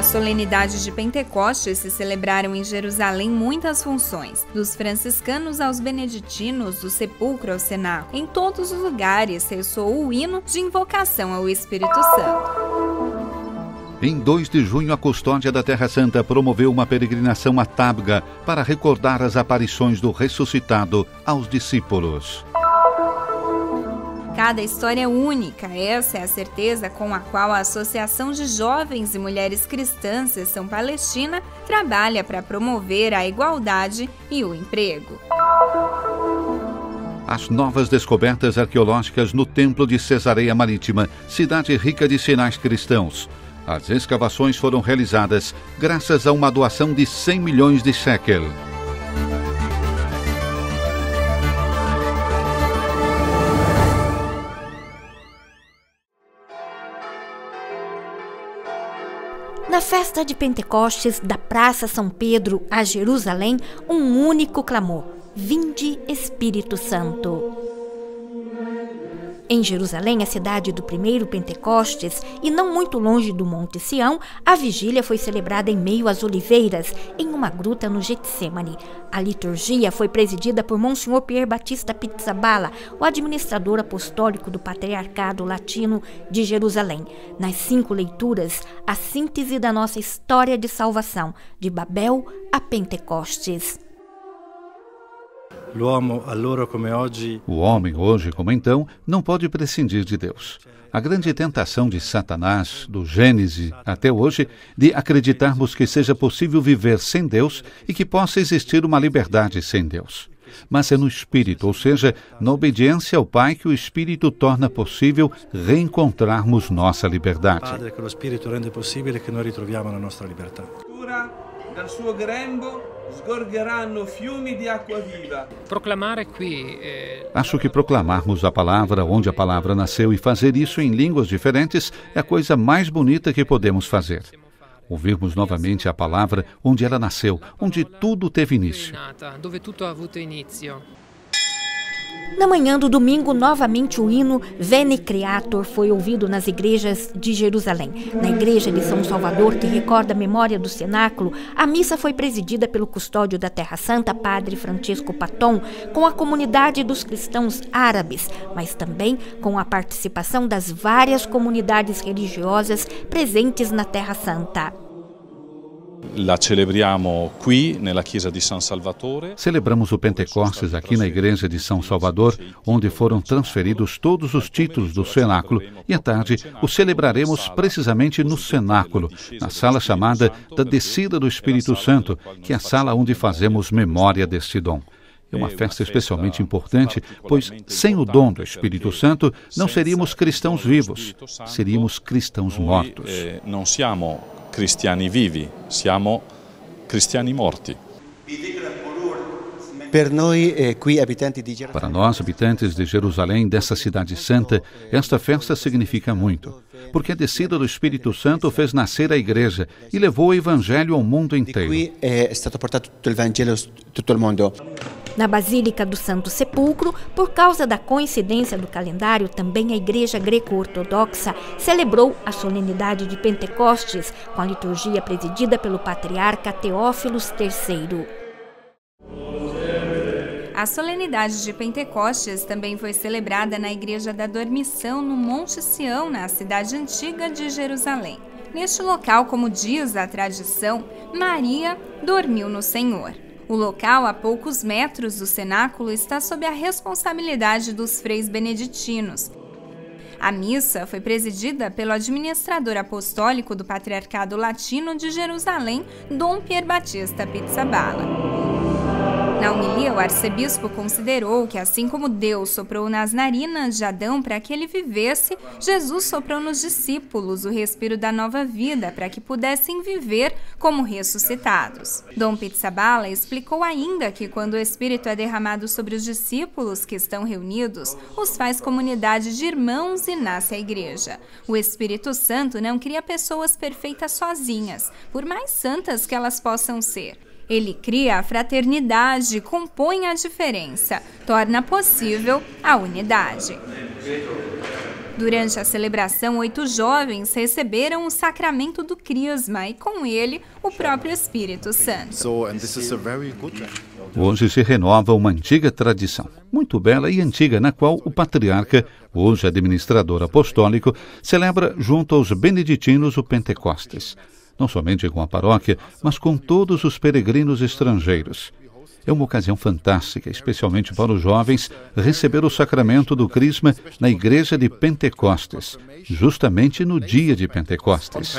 solenidade de Pentecostes se celebraram em Jerusalém muitas funções, dos franciscanos aos beneditinos, do sepulcro ao cenáculo. Em todos os lugares ressoou o hino de invocação ao Espírito Santo. Em 2 de junho, a Custódia da Terra Santa promoveu uma peregrinação a Tabga para recordar as aparições do ressuscitado aos discípulos. Cada história é única, essa é a certeza com a qual a Associação de Jovens e Mulheres Cristãs Seção Palestina trabalha para promover a igualdade e o emprego. As novas descobertas arqueológicas no Templo de Cesareia Marítima, cidade rica de sinais cristãos. As escavações foram realizadas graças a uma doação de 100 milhões de shekel. Na festa de Pentecostes da Praça São Pedro a Jerusalém, um único clamor: Vinde, Espírito Santo. Em Jerusalém, a cidade do primeiro Pentecostes, e não muito longe do Monte Sião, a vigília foi celebrada em meio às oliveiras, em uma gruta no Getsemane. A liturgia foi presidida por Monsenhor Pier Batista Pizzaballa, o administrador apostólico do Patriarcado Latino de Jerusalém. Nas 5 leituras, a síntese da nossa história de salvação, de Babel a Pentecostes. O homem, hoje como então, não pode prescindir de Deus. A grande tentação de Satanás, do Gênesis até hoje, de acreditarmos que seja possível viver sem Deus e que possa existir uma liberdade sem Deus. Mas é no Espírito, ou seja, na obediência ao Pai, que o Espírito torna possível reencontrarmos nossa liberdade. O Espírito rende possível que nós ritroviamo a nossa liberdade. Dal suo grembo sgorgeranno fiumi di acqua viva. Proclamare qui. Acho que proclamarmos a palavra onde a palavra nasceu e fazer isso em línguas diferentes é a coisa mais bonita que podemos fazer. Ouvirmos novamente a palavra onde ela nasceu, onde tudo teve início. Dove tutto ha avuto inizio. Na manhã do domingo, novamente o hino Veni Creator foi ouvido nas igrejas de Jerusalém. Na igreja de São Salvador, que recorda a memória do cenáculo, a missa foi presidida pelo custódio da Terra Santa, Padre Francisco Paton, com a comunidade dos cristãos árabes, mas também com a participação das várias comunidades religiosas presentes na Terra Santa. Celebramos o Pentecostes aqui na igreja de São Salvador, onde foram transferidos todos os títulos do cenáculo, e à tarde o celebraremos precisamente no cenáculo, na sala chamada da Descida do Espírito Santo, que é a sala onde fazemos memória deste dom. É uma festa especialmente importante, pois sem o dom do Espírito Santo não seríamos cristãos vivos, seríamos cristãos mortos. Não siamo cristiani vivi, siamo cristiani morti. Para nós, habitantes de Jerusalém, dessa cidade santa, esta festa significa muito, porque a descida do Espírito Santo fez nascer a igreja e levou o evangelho ao mundo inteiro. Na Basílica do Santo Sepulcro, por causa da coincidência do calendário, também a Igreja Greco-Ortodoxa celebrou a solenidade de Pentecostes, com a liturgia presidida pelo patriarca Teófilos III. A solenidade de Pentecostes também foi celebrada na Igreja da Dormição, no Monte Sião, na cidade antiga de Jerusalém. Neste local, como diz a tradição, Maria dormiu no Senhor. O local, a poucos metros do cenáculo, está sob a responsabilidade dos freis beneditinos. A missa foi presidida pelo administrador apostólico do Patriarcado Latino de Jerusalém, Dom Pier Batista Pizzaballa. Na homilia, o arcebispo considerou que, assim como Deus soprou nas narinas de Adão para que ele vivesse, Jesus soprou nos discípulos o respiro da nova vida para que pudessem viver como ressuscitados. Dom Pizzaballa explicou ainda que, quando o Espírito é derramado sobre os discípulos que estão reunidos, os faz comunidade de irmãos e nasce a igreja. O Espírito Santo não cria pessoas perfeitas sozinhas, por mais santas que elas possam ser. Ele cria a fraternidade, compõe a diferença, torna possível a unidade. Durante a celebração, 8 jovens receberam o sacramento do crisma e, com ele, o próprio Espírito Santo. Hoje se renova uma antiga tradição, muito bela e antiga, na qual o patriarca, hoje administrador apostólico, celebra junto aos beneditinos o Pentecostes. Não somente com a paróquia, mas com todos os peregrinos estrangeiros. É uma ocasião fantástica, especialmente para os jovens, receber o sacramento do crisma na igreja de Pentecostes, justamente no dia de Pentecostes.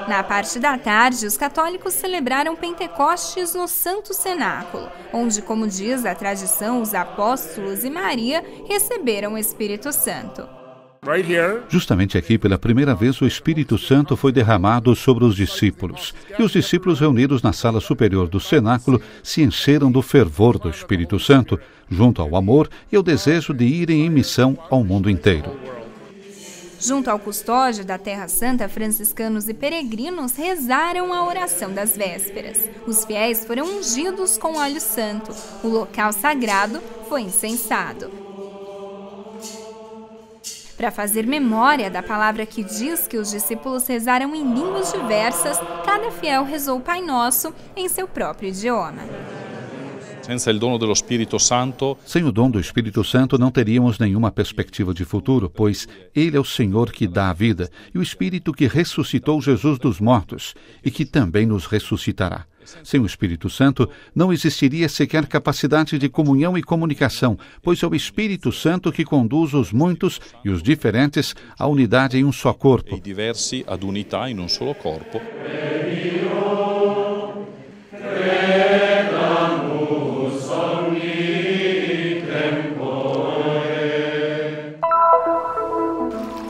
Na parte da tarde, os católicos celebraram Pentecostes no Santo Cenáculo, onde, como diz a tradição, os apóstolos e Maria receberam o Espírito Santo. Justamente aqui, pela primeira vez, o Espírito Santo foi derramado sobre os discípulos. E os discípulos reunidos na sala superior do cenáculo se encheram do fervor do Espírito Santo, junto ao amor e ao desejo de irem em missão ao mundo inteiro. Junto ao custódio da Terra Santa, franciscanos e peregrinos rezaram a oração das vésperas. Os fiéis foram ungidos com óleo santo. O local sagrado foi incensado. Para fazer memória da palavra que diz que os discípulos rezaram em línguas diversas, cada fiel rezou o Pai Nosso em seu próprio idioma. Sem o dom do Espírito Santo, não teríamos nenhuma perspectiva de futuro, pois Ele é o Senhor que dá a vida e o Espírito que ressuscitou Jesus dos mortos e que também nos ressuscitará. Sem o Espírito Santo, não existiria sequer capacidade de comunhão e comunicação, pois é o Espírito Santo que conduz os muitos e os diferentes à unidade em um só corpo.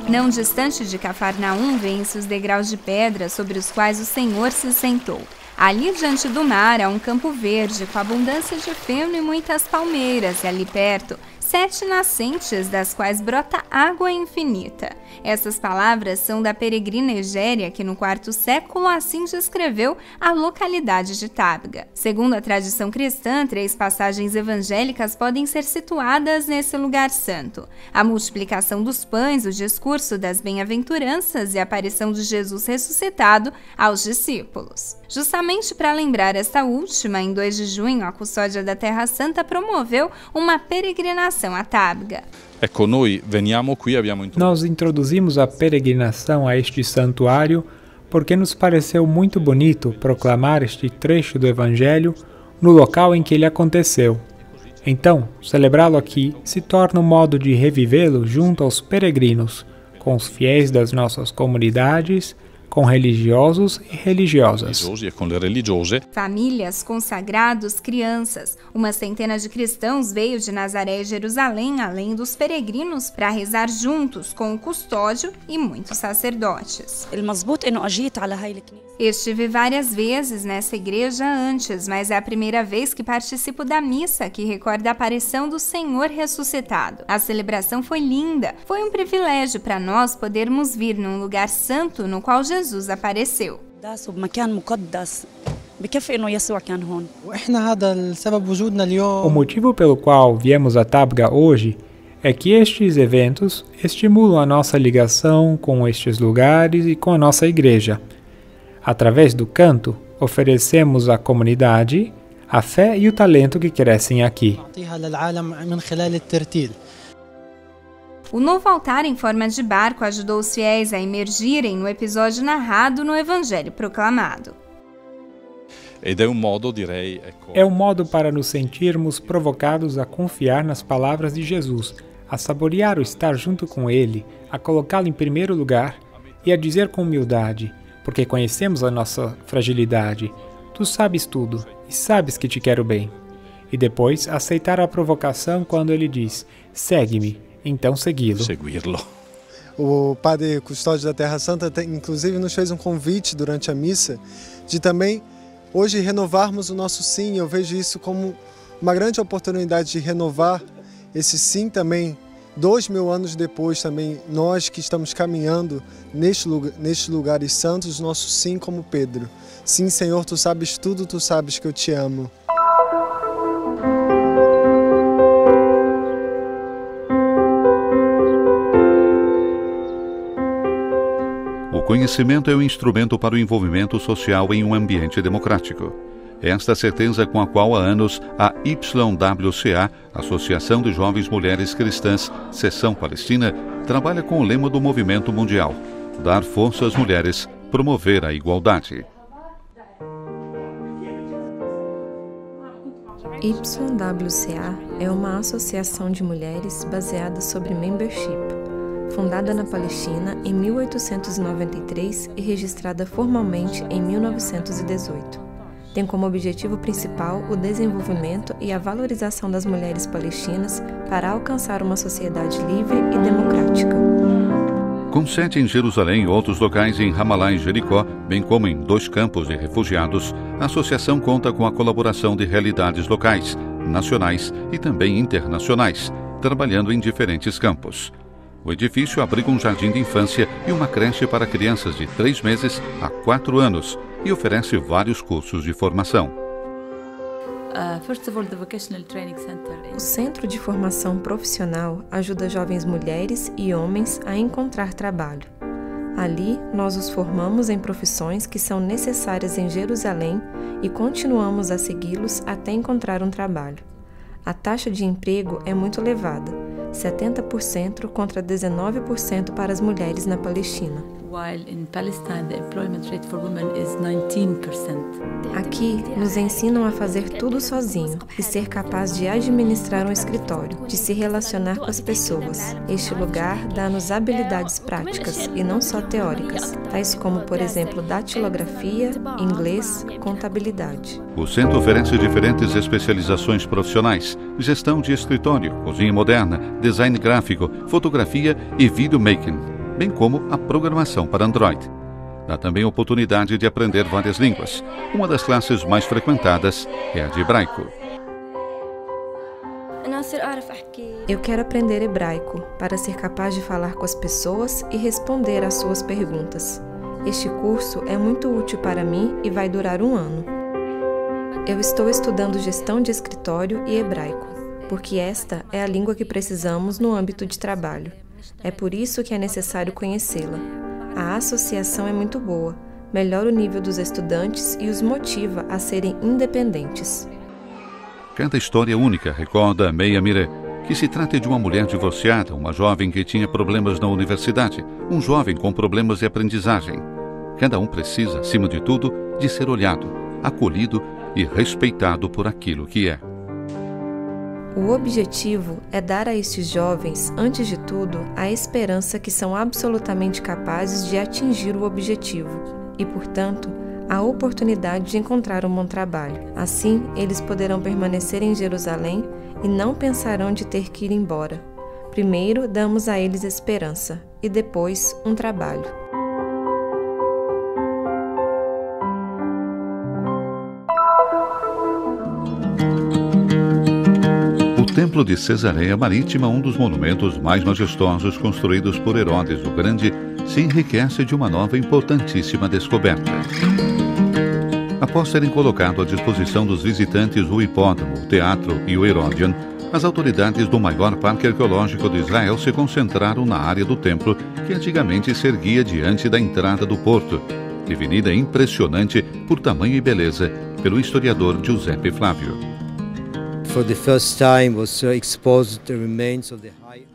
Não distante de Cafarnaum, vêem-se os degraus de pedra sobre os quais o Senhor se sentou. Ali diante do mar há um campo verde com abundância de feno e muitas palmeiras, e ali perto 7 nascentes, das quais brota água infinita. Essas palavras são da peregrina Egéria, que no 4º século assim descreveu a localidade de Tábga. Segundo a tradição cristã, 3 passagens evangélicas podem ser situadas nesse lugar santo: a multiplicação dos pães, o discurso das bem-aventuranças e a aparição de Jesus ressuscitado aos discípulos. Justamente para lembrar esta última, em 2 de junho, a Custódia da Terra Santa promoveu uma peregrinação a Tábga. Nós introduzimos a peregrinação a este santuário porque nos pareceu muito bonito proclamar este trecho do Evangelho no local em que ele aconteceu. Então, celebrá-lo aqui se torna um modo de revivê-lo junto aos peregrinos, com os fiéis das nossas comunidades, com religiosos e religiosas. Famílias, consagrados, crianças. Uma centena de cristãos veio de Nazaré e Jerusalém, além dos peregrinos, para rezar juntos com o custódio e muitos sacerdotes. Estive várias vezes nessa igreja antes, mas é a primeira vez que participo da missa que recorda a aparição do Senhor ressuscitado. A celebração foi linda. Foi um privilégio para nós podermos vir num lugar santo no qual Jesus apareceu. O motivo pelo qual viemos a Tábga hoje é que estes eventos estimulam a nossa ligação com estes lugares e com a nossa igreja. Através do canto, oferecemos à comunidade a fé e o talento que crescem aqui. O novo altar em forma de barco ajudou os fiéis a emergirem no episódio narrado no Evangelho proclamado. É um modo para nos sentirmos provocados a confiar nas palavras de Jesus, a saborear o estar junto com Ele, a colocá-lo em primeiro lugar e a dizer com humildade: porque conhecemos a nossa fragilidade. Tu sabes tudo e sabes que te quero bem. E depois aceitar a provocação quando ele diz: segue-me, então segui-lo. O padre Custódio da Terra Santa, inclusive, nos fez um convite durante a missa de também hoje renovarmos o nosso sim. Eu vejo isso como uma grande oportunidade de renovar esse sim também. 2000 anos depois também, nós que estamos caminhando nestes lugares santos, nosso sim como Pedro. Sim, Senhor, Tu sabes tudo, Tu sabes que eu te amo. conhecimento é um instrumento para o envolvimento social em um ambiente democrático. É esta certeza com a qual há anos a YWCA, Associação de Jovens Mulheres Cristãs, Seção Palestina, trabalha com o lema do movimento mundial: dar força às mulheres, promover a igualdade. YWCA é uma associação de mulheres baseada sobre membership, fundada na Palestina em 1893 e registrada formalmente em 1918. Tem como objetivo principal o desenvolvimento e a valorização das mulheres palestinas para alcançar uma sociedade livre e democrática. Com sede em Jerusalém e outros locais em Ramallah e Jericó, bem como em 2 campos de refugiados, a associação conta com a colaboração de realidades locais, nacionais e também internacionais, trabalhando em diferentes campos. O edifício abriga um jardim de infância e uma creche para crianças de 3 meses a 4 anos e oferece vários cursos de formação. O Centro de Formação Profissional ajuda jovens mulheres e homens a encontrar trabalho. Ali, nós os formamos em profissões que são necessárias em Jerusalém e continuamos a segui-los até encontrar um trabalho. A taxa de emprego é muito elevada, 70% contra 19% para as mulheres na Palestina. Aqui, nos ensinam a fazer tudo sozinho e ser capaz de administrar um escritório, de se relacionar com as pessoas. Este lugar dá-nos habilidades práticas e não só teóricas, tais como, por exemplo, datilografia, inglês, contabilidade. O centro oferece diferentes especializações profissionais: gestão de escritório, cozinha moderna, design gráfico, fotografia e videomaking, bem como a programação para Android. Dá também oportunidade de aprender várias línguas. Uma das classes mais frequentadas é a de hebraico. Eu quero aprender hebraico para ser capaz de falar com as pessoas e responder às suas perguntas. Este curso é muito útil para mim e vai durar 1 ano. Eu estou estudando gestão de escritório e hebraico, porque esta é a língua que precisamos no âmbito de trabalho. É por isso que é necessário conhecê-la. A associação é muito boa, melhora o nível dos estudantes e os motiva a serem independentes. Cada história única, recorda Meia Mire, que se trata de uma mulher divorciada, uma jovem que tinha problemas na universidade, um jovem com problemas de aprendizagem. Cada um precisa, acima de tudo, de ser olhado, acolhido e respeitado por aquilo que é. O objetivo é dar a estes jovens, antes de tudo, a esperança que são absolutamente capazes de atingir o objetivo e, portanto, a oportunidade de encontrar um bom trabalho. Assim, eles poderão permanecer em Jerusalém e não pensarão de ter que ir embora. Primeiro, damos a eles esperança e depois um trabalho. O Templo de Cesareia Marítima, um dos monumentos mais majestosos construídos por Herodes o Grande, se enriquece de uma nova e importantíssima descoberta. Após serem colocados à disposição dos visitantes o hipódromo, o teatro e o Herodion, as autoridades do maior parque arqueológico de Israel se concentraram na área do templo que antigamente se erguia diante da entrada do porto, definida impressionante por tamanho e beleza pelo historiador Giuseppe Flávio.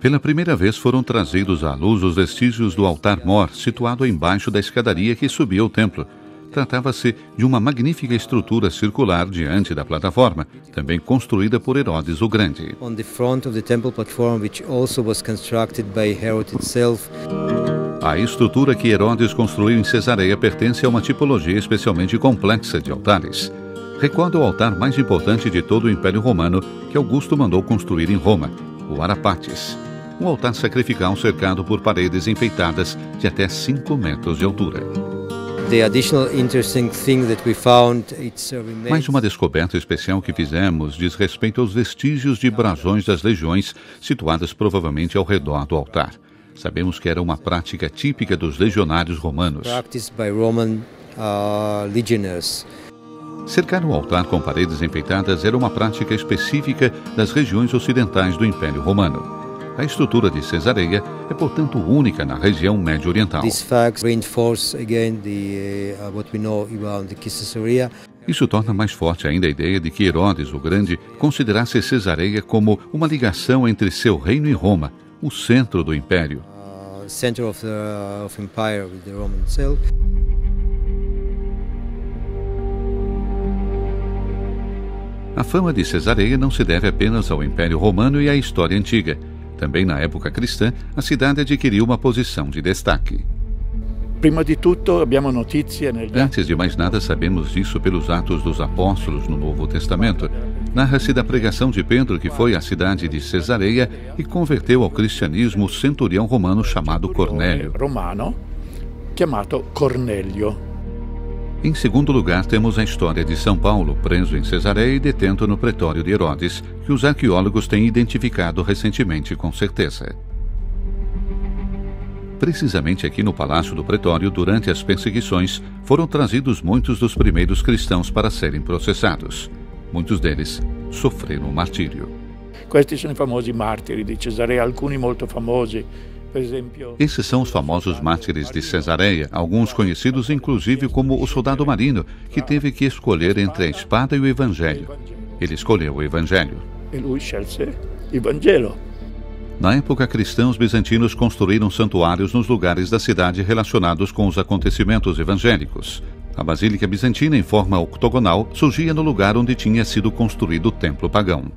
Pela primeira vez foram trazidos à luz os vestígios do altar-mor, situado embaixo da escadaria que subia ao templo. Tratava-se de uma magnífica estrutura circular diante da plataforma, também construída por Herodes o Grande. A estrutura que Herodes construiu em Cesareia pertence a uma tipologia especialmente complexa de altares. Recorda o altar mais importante de todo o Império Romano que Augusto mandou construir em Roma, o Arapates. Um altar sacrificial cercado por paredes enfeitadas de até 5 metros de altura. Mais uma descoberta especial que fizemos diz respeito aos vestígios de brasões das legiões situadas provavelmente ao redor do altar. Sabemos que era uma prática típica dos legionários romanos. Cercar o altar com paredes enfeitadas era uma prática específica das regiões ocidentais do Império Romano. A estrutura de Cesareia é, portanto, única na região médio-oriental. Isso torna mais forte ainda a ideia de que Herodes o Grande considerasse Cesareia como uma ligação entre seu reino e Roma, o centro do império. A fama de Cesareia não se deve apenas ao Império Romano e à história antiga. Também na época cristã, a cidade adquiriu uma posição de destaque. Antes de mais nada, sabemos disso pelos Atos dos Apóstolos no Novo Testamento. Narra-se da pregação de Pedro, que foi à cidade de Cesareia e converteu ao cristianismo o centurião romano chamado Cornélio. Em segundo lugar, temos a história de São Paulo, preso em Cesareia e detento no pretório de Herodes, que os arqueólogos têm identificado recentemente com certeza. Precisamente aqui no Palácio do Pretório, durante as perseguições, foram trazidos muitos dos primeiros cristãos para serem processados. Muitos deles sofreram o martírio. Esses são os famosos mártires de Cesareia, alguns conhecidos inclusive como o soldado marino, que teve que escolher entre a espada e o evangelho. Ele escolheu o evangelho. Na época cristã, os bizantinos construíram santuários nos lugares da cidade relacionados com os acontecimentos evangélicos. A Basílica Bizantina, em forma octogonal, surgia no lugar onde tinha sido construído o templo pagão.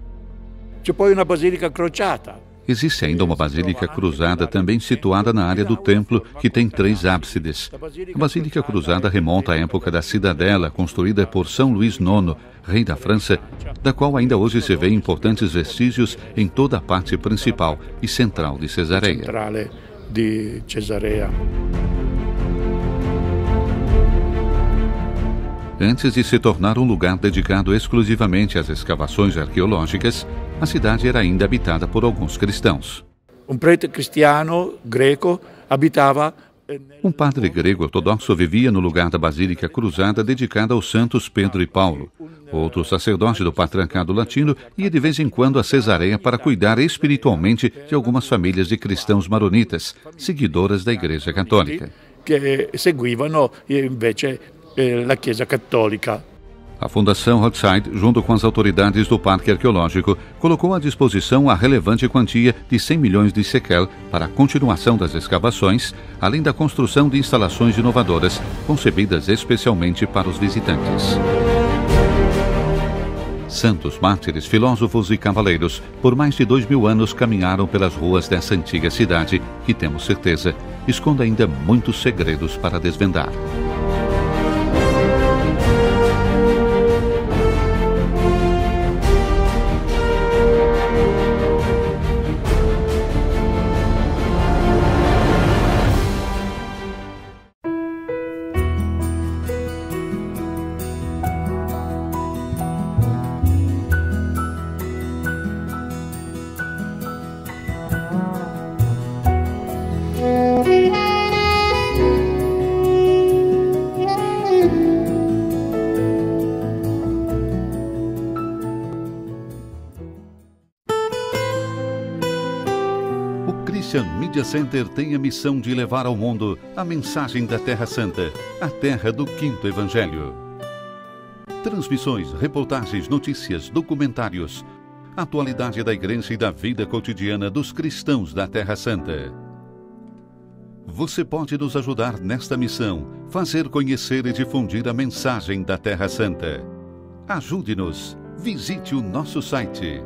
Existe ainda uma basílica cruzada também situada na área do templo, que tem 3 ábsides. A Basílica Cruzada remonta à época da Cidadela, construída por São Luís IX, rei da França, da qual ainda hoje se vê importantes vestígios em toda a parte principal e central de Cesareia. Antes de se tornar um lugar dedicado exclusivamente às escavações arqueológicas, a cidade era ainda habitada por alguns cristãos. Um prete cristiano greco habitava. Um padre grego ortodoxo vivia no lugar da Basílica Cruzada dedicada aos santos Pedro e Paulo. Outro sacerdote do Patriarcado Latino ia de vez em quando a Cesareia para cuidar espiritualmente de algumas famílias de cristãos maronitas, seguidoras da Igreja Católica. Que seguivano invece a Chiesa Católica. A Fundação Rothschild, junto com as autoridades do Parque Arqueológico, colocou à disposição a relevante quantia de 100 milhões de shekel para a continuação das escavações, além da construção de instalações inovadoras, concebidas especialmente para os visitantes. Santos, mártires, filósofos e cavaleiros, por mais de 2000 anos caminharam pelas ruas dessa antiga cidade, que, temos certeza, esconde ainda muitos segredos para desvendar. Media Center tem a missão de levar ao mundo a mensagem da Terra Santa, a terra do Quinto Evangelho. Transmissões, reportagens, notícias, documentários, atualidade da Igreja e da vida cotidiana dos cristãos da Terra Santa. Você pode nos ajudar nesta missão, fazer conhecer e difundir a mensagem da Terra Santa. Ajude-nos. Visite o nosso site